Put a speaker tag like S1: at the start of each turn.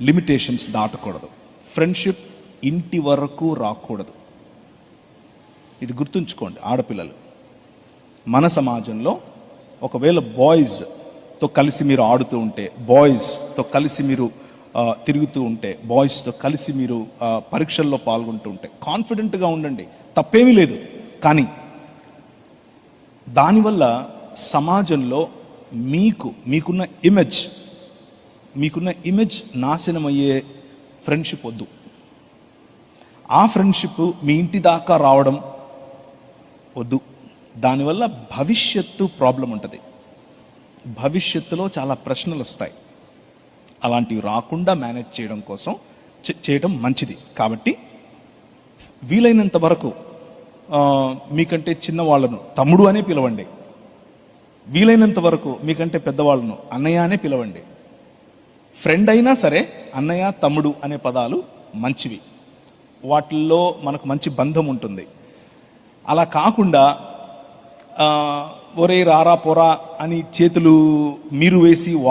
S1: Limitations దాటకూడదు. Friendship ఇంటి వరకు రాకూడదు. ఇది గుర్తుంచుకోండి ఆడపిల్లలు. మన సమాజంలో ఒకవేళ బాయ్స్తో కలిసి మీరు ఆడుతూ ఉంటే, బాయ్స్తో కలిసి మీరు తిరుగుతూ ఉంటే, బాయ్స్తో కలిసి మీరు పరీక్షల్లో పాల్గొంటూ ఉంటే కాన్ఫిడెంట్గా ఉండండి, తప్పేమీ లేదు. కానీ దానివల్ల సమాజంలో మీకున్న ఇమేజ్ నాశనమయ్యే ఫ్రెండ్షిప్ వద్దు. ఆ ఫ్రెండ్షిప్ మీ ఇంటి దాకా రావడం వద్దు. దానివల్ల భవిష్యత్తు ప్రాబ్లం ఉంటుంది. భవిష్యత్తులో చాలా ప్రశ్నలు వస్తాయి. అలాంటివి రాకుండా మేనేజ్ చేయడం కోసం చేయడం మంచిది. కాబట్టి వీలైనంత వరకు మీకంటే చిన్నవాళ్ళను తమ్ముడు అనే పిలవండి. వీలైనంత వరకు మీకంటే పెద్దవాళ్ళను అన్నయ్య అనే పిలవండి. ఫ్రెండ్ అయినా సరే అన్నయ్య తమ్ముడు అనే పదాలు మంచివి. వాటిల్లో మనకు మంచి బంధం ఉంటుంది. అలా కాకుండా ఒరే రారా పోరా అని చేతులు మీరు వేసి